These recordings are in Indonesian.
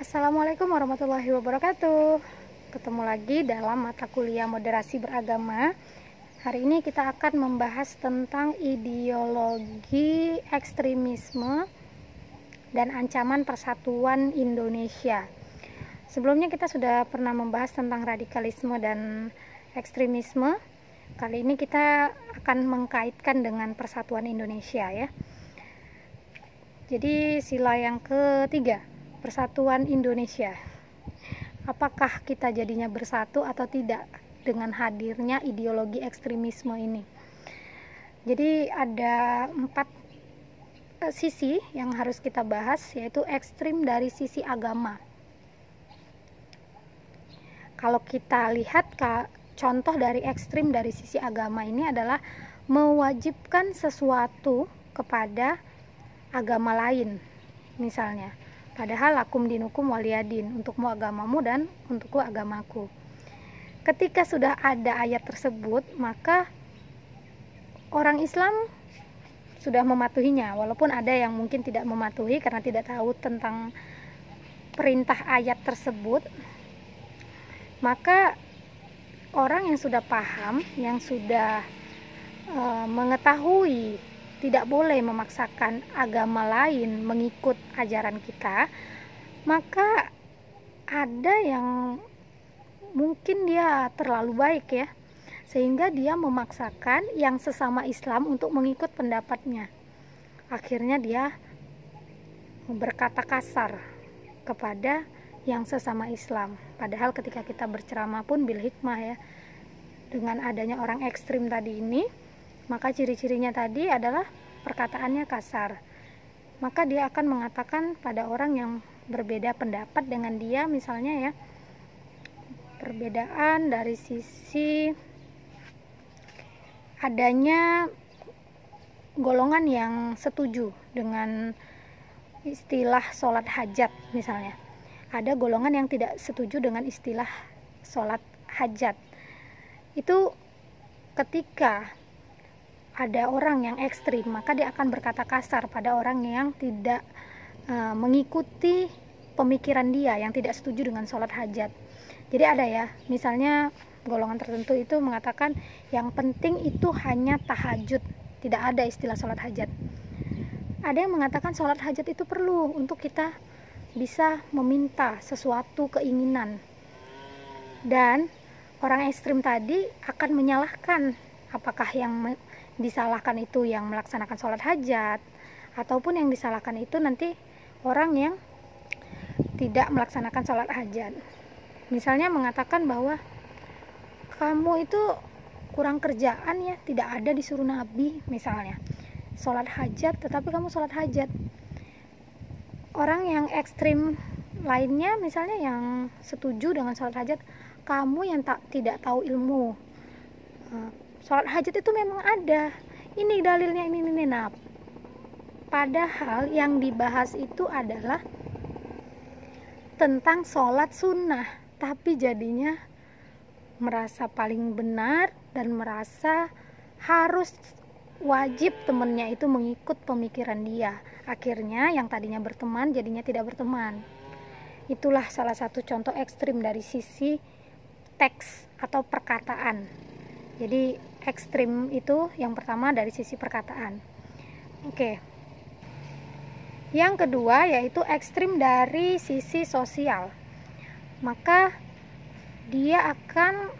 Assalamualaikum warahmatullahi wabarakatuh. Ketemu lagi dalam mata kuliah moderasi beragama. Hari ini kita akan membahas tentang ideologi ekstremisme dan ancaman persatuan Indonesia. Sebelumnya kita sudah pernah membahas tentang radikalisme dan ekstremisme. Kali ini kita akan mengkaitkan dengan persatuan Indonesia ya. Jadi sila yang ketiga, persatuan Indonesia. Apakah kita jadinya bersatu atau tidak dengan hadirnya ideologi ekstremisme ini? Jadi ada 4 sisi yang harus kita bahas, yaitu ekstrim dari sisi agama. Kalau kita lihat contoh dari ekstrim dari sisi agama ini adalah mewajibkan sesuatu kepada agama lain, misalnya padahal lakum dinukum waliyadin, untukmu agamamu dan untukku agamaku. Ketika sudah ada ayat tersebut, maka orang Islam sudah mematuhinya, walaupun ada yang mungkin tidak mematuhi karena tidak tahu tentang perintah ayat tersebut. Maka orang yang sudah paham, yang sudah mengetahui tidak boleh memaksakan agama lain mengikut ajaran kita, maka ada yang mungkin dia terlalu baik ya, sehingga dia memaksakan yang sesama Islam untuk mengikut pendapatnya. Akhirnya dia berkata kasar kepada yang sesama Islam. Padahal ketika kita berceramah pun bil hikmah ya, dengan adanya orang ekstrim tadi ini, maka ciri-cirinya tadi adalah perkataannya kasar. Maka dia akan mengatakan pada orang yang berbeda pendapat dengan dia, misalnya ya, perbedaan dari sisi adanya golongan yang setuju dengan istilah sholat hajat misalnya. Ada golongan yang tidak setuju dengan istilah sholat hajat. Itu ketika ada orang yang ekstrim, maka dia akan berkata kasar pada orang yang tidak mengikuti pemikiran dia, yang tidak setuju dengan sholat hajat. Jadi ada ya, misalnya golongan tertentu itu mengatakan yang penting itu hanya tahajud, tidak ada istilah sholat hajat. Ada yang mengatakan sholat hajat itu perlu untuk kita bisa meminta sesuatu keinginan. Dan orang ekstrim tadi akan menyalahkan apakah yang disalahkan itu yang melaksanakan sholat hajat, ataupun yang disalahkan itu nanti orang yang tidak melaksanakan sholat hajat. Misalnya mengatakan bahwa kamu itu kurang kerjaan ya, tidak ada disuruh Nabi misalnya sholat hajat, tetapi kamu sholat hajat. Orang yang ekstrim lainnya misalnya yang setuju dengan sholat hajat, kamu yang tidak tahu ilmu, sholat hajat itu memang ada, ini dalilnya ini. Nah, padahal yang dibahas itu adalah tentang sholat sunnah, tapi jadinya merasa paling benar dan merasa harus wajib temennya itu mengikut pemikiran dia. Akhirnya yang tadinya berteman jadinya tidak berteman. Itulah salah satu contoh ekstrim dari sisi teks atau perkataan. Jadi ekstrim itu yang pertama dari sisi perkataan. Oke. Yang kedua yaitu ekstrim dari sisi sosial. Maka dia akan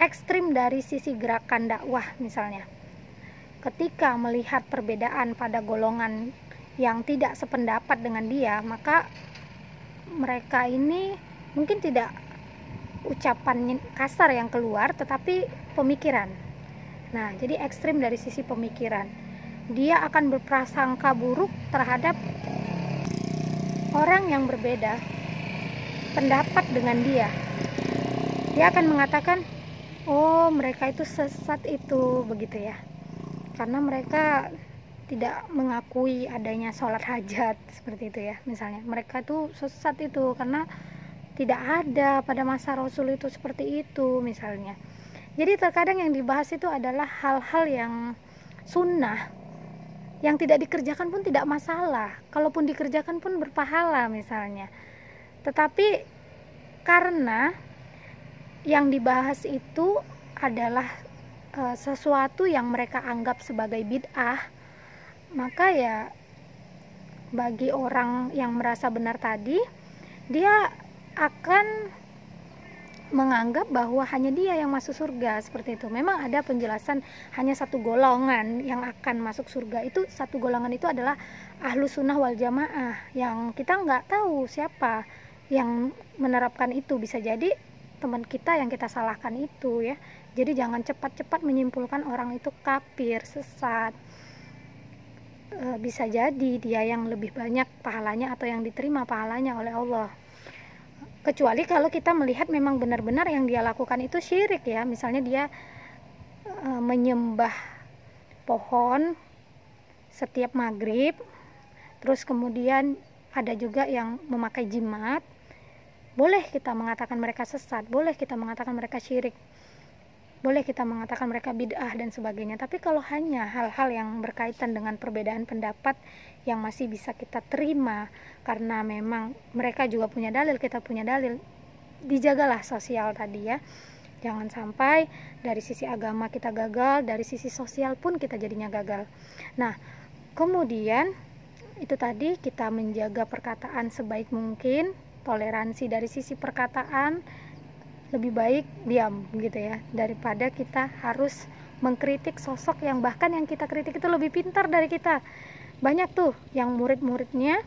ekstrim dari sisi gerakan dakwah misalnya. Ketika melihat perbedaan pada golongan yang tidak sependapat dengan dia, maka mereka ini mungkin tidak ucapan kasar yang keluar, tetapi pemikiran. Nah, jadi ekstrim dari sisi pemikiran. Dia akan berprasangka buruk terhadap orang yang berbeda pendapat dengan dia. Dia akan mengatakan, oh mereka itu sesat itu, begitu ya. Karena mereka tidak mengakui adanya sholat hajat, seperti itu ya. Misalnya, mereka itu sesat itu karena tidak ada pada masa Rasul itu seperti itu misalnya. Jadi terkadang yang dibahas itu adalah hal-hal yang sunnah, yang tidak dikerjakan pun tidak masalah, kalaupun dikerjakan pun berpahala misalnya. Tetapi karena yang dibahas itu adalah sesuatu yang mereka anggap sebagai bid'ah, maka ya bagi orang yang merasa benar tadi, dia akan menganggap bahwa hanya dia yang masuk surga, seperti itu. Memang ada penjelasan hanya satu golongan yang akan masuk surga. Itu satu golongan itu adalah Ahlus Sunnah wal Jamaah, yang kita nggak tahu siapa yang menerapkan itu. Bisa jadi teman kita yang kita salahkan itu ya. Jadi jangan cepat-cepat menyimpulkan orang itu kafir, sesat. Bisa jadi dia yang lebih banyak pahalanya atau yang diterima pahalanya oleh Allah. Kecuali kalau kita melihat memang benar-benar yang dia lakukan itu syirik ya. Misalnya dia menyembah pohon setiap maghrib, terus kemudian ada juga yang memakai jimat. Boleh kita mengatakan mereka sesat, boleh kita mengatakan mereka syirik, boleh kita mengatakan mereka bid'ah dan sebagainya. Tapi kalau hanya hal-hal yang berkaitan dengan perbedaan pendapat yang masih bisa kita terima karena memang mereka juga punya dalil, kita punya dalil, dijagalah sosial tadi ya. Jangan sampai dari sisi agama kita gagal, dari sisi sosial pun kita jadinya gagal. Nah, kemudian itu tadi kita menjaga perkataan sebaik mungkin, toleransi dari sisi perkataan, lebih baik diam gitu ya, daripada kita harus mengkritik sosok yang bahkan yang kita kritik itu lebih pintar dari kita. Banyak tuh yang murid-muridnya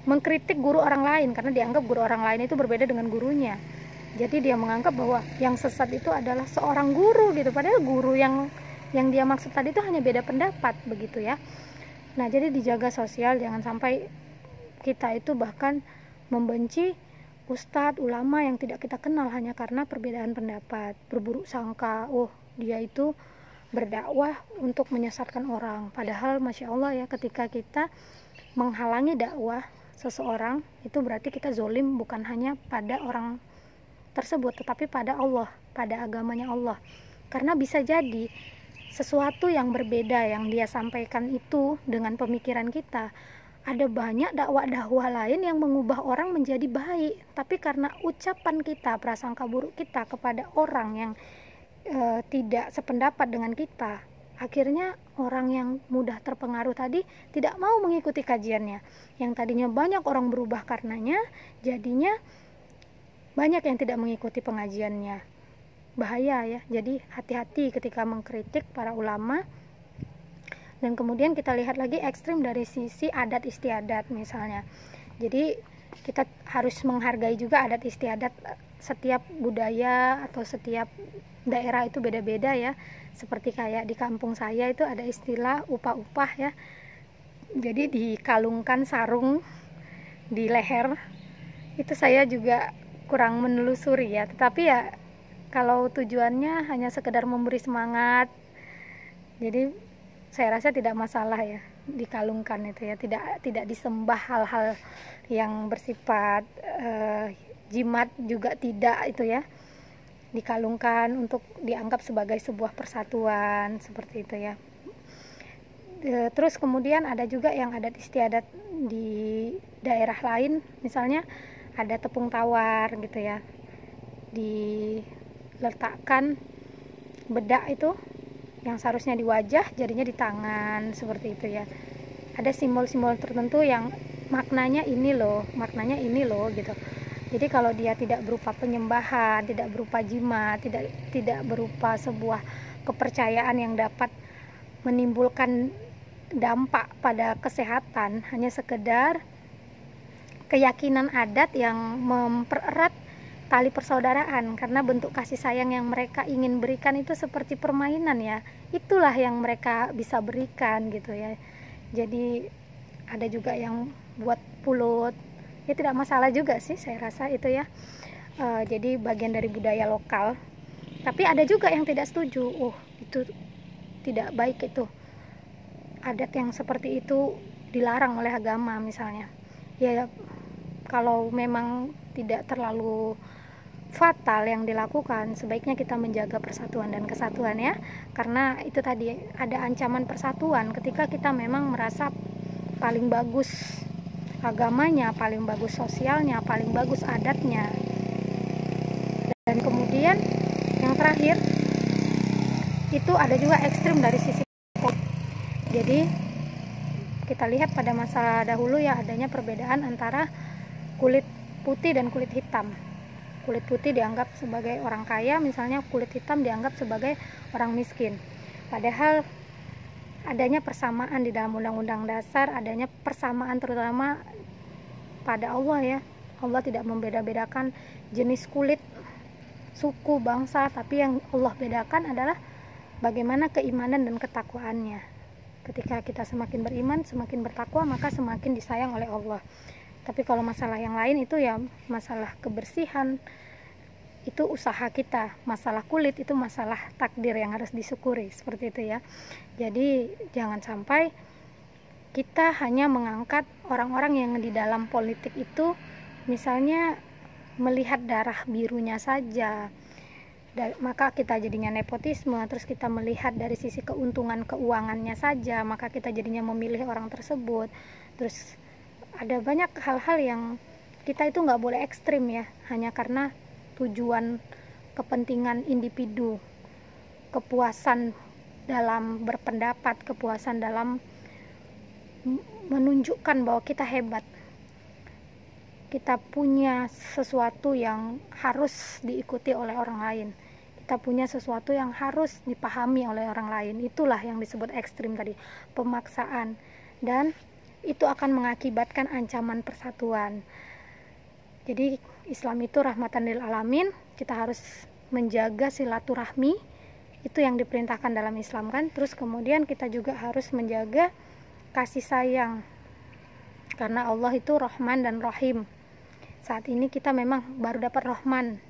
mengkritik guru orang lain karena dianggap guru orang lain itu berbeda dengan gurunya. Jadi dia menganggap bahwa yang sesat itu adalah seorang guru gitu, padahal guru yang dia maksud tadi itu hanya beda pendapat begitu ya. Nah, jadi dijaga sosial, jangan sampai kita itu bahkan membenci ustadz, ulama yang tidak kita kenal hanya karena perbedaan pendapat, berburuk sangka, oh dia itu berdakwah untuk menyesatkan orang. Padahal Masya Allah ya, ketika kita menghalangi dakwah seseorang, itu berarti kita zolim bukan hanya pada orang tersebut, tetapi pada Allah, pada agamanya Allah. Karena bisa jadi sesuatu yang berbeda yang dia sampaikan itu dengan pemikiran kita, ada banyak dakwah-dakwah lain yang mengubah orang menjadi baik, tapi karena ucapan kita, prasangka buruk kita kepada orang yang tidak sependapat dengan kita, akhirnya orang yang mudah terpengaruh tadi tidak mau mengikuti kajiannya. Yang tadinya banyak orang berubah karenanya, jadinya banyak yang tidak mengikuti pengajiannya. Bahaya ya. Jadi hati-hati ketika mengkritik para ulama. Dan kemudian kita lihat lagi ekstrim dari sisi adat istiadat misalnya. Jadi kita harus menghargai juga adat istiadat. Setiap budaya atau setiap daerah itu beda-beda ya. Seperti kayak di kampung saya itu ada istilah upah-upah ya. Jadi dikalungkan sarung di leher. Itu saya juga kurang menelusuri ya. Tetapi ya kalau tujuannya hanya sekedar memberi semangat, jadi saya rasa tidak masalah ya dikalungkan itu ya, tidak disembah hal-hal yang bersifat jimat juga tidak itu ya, dikalungkan untuk dianggap sebagai sebuah persatuan seperti itu ya. Terus kemudian ada juga yang adat istiadat di daerah lain, misalnya ada tepung tawar gitu ya, diletakkan bedak itu yang seharusnya di wajah jadinya di tangan seperti itu ya. Ada simbol-simbol tertentu yang maknanya ini loh gitu. Jadi kalau dia tidak berupa penyembahan, tidak berupa jimat, tidak berupa sebuah kepercayaan yang dapat menimbulkan dampak pada kesehatan, hanya sekedar keyakinan adat yang mempererat tali persaudaraan, karena bentuk kasih sayang yang mereka ingin berikan itu seperti permainan ya, itulah yang mereka bisa berikan gitu ya. Jadi ada juga yang buat pulut ya, tidak masalah juga sih saya rasa itu ya. Jadi bagian dari budaya lokal. Tapi ada juga yang tidak setuju, itu tidak baik, itu adat yang seperti itu dilarang oleh agama misalnya ya. Kalau memang tidak terlalu fatal yang dilakukan, sebaiknya kita menjaga persatuan dan kesatuan ya, karena itu tadi ada ancaman persatuan ketika kita memang merasa paling bagus agamanya, paling bagus sosialnya, paling bagus adatnya. Dan kemudian yang terakhir itu ada juga ekstrim dari sisi politik. Jadi kita lihat pada masa dahulu ya, adanya perbedaan antara kulit putih dan kulit hitam. Kulit putih dianggap sebagai orang kaya, misalnya kulit hitam dianggap sebagai orang miskin. Padahal adanya persamaan di dalam Undang-Undang Dasar, adanya persamaan terutama pada Allah ya. Allah tidak membeda-bedakan jenis kulit, suku, bangsa, tapi yang Allah bedakan adalah bagaimana keimanan dan ketakwaannya. Ketika kita semakin beriman, semakin bertakwa, maka semakin disayang oleh Allah. Tapi kalau masalah yang lain itu ya masalah kebersihan, itu usaha kita. Masalah kulit itu masalah takdir yang harus disyukuri, seperti itu ya. Jadi jangan sampai kita hanya mengangkat orang-orang yang di dalam politik itu, misalnya melihat darah birunya saja, maka kita jadinya nepotisme. Terus kita melihat dari sisi keuntungan keuangannya saja, maka kita jadinya memilih orang tersebut. Terus ada banyak hal-hal yang kita itu nggak boleh ekstrim ya, hanya karena tujuan kepentingan individu, kepuasan dalam berpendapat, kepuasan dalam menunjukkan bahwa kita hebat, kita punya sesuatu yang harus diikuti oleh orang lain, kita punya sesuatu yang harus dipahami oleh orang lain. Itulah yang disebut ekstrim tadi, pemaksaan, dan itu akan mengakibatkan ancaman persatuan. Jadi Islam itu rahmatan lil alamin, kita harus menjaga silaturahmi, itu yang diperintahkan dalam Islam kan. Terus kemudian kita juga harus menjaga kasih sayang, karena Allah itu Rahman dan Rahim. Saat ini kita memang baru dapat Rahman,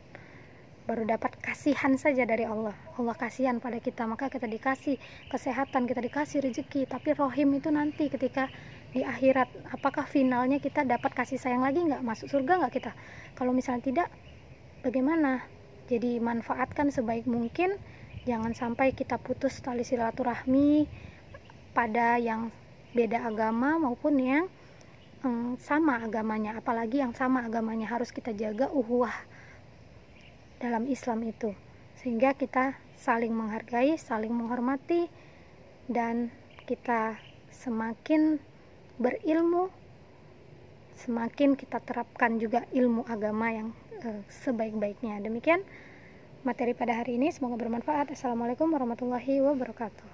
baru dapat kasihan saja dari Allah. Allah kasihan pada kita, maka kita dikasih kesehatan, kita dikasih rezeki. Tapi Rahim itu nanti ketika di akhirat, apakah finalnya kita dapat kasih sayang lagi nggak? Masuk surga nggak kita? Kalau misalnya tidak, bagaimana? Jadi manfaatkan sebaik mungkin, jangan sampai kita putus tali silaturahmi pada yang beda agama maupun yang sama agamanya. Apalagi yang sama agamanya, harus kita jaga uhuwah dalam Islam itu, sehingga kita saling menghargai, saling menghormati, dan kita semakin berilmu, semakin kita terapkan juga ilmu agama yang sebaik-baiknya. Demikian materi pada hari ini, semoga bermanfaat. Assalamualaikum warahmatullahi wabarakatuh.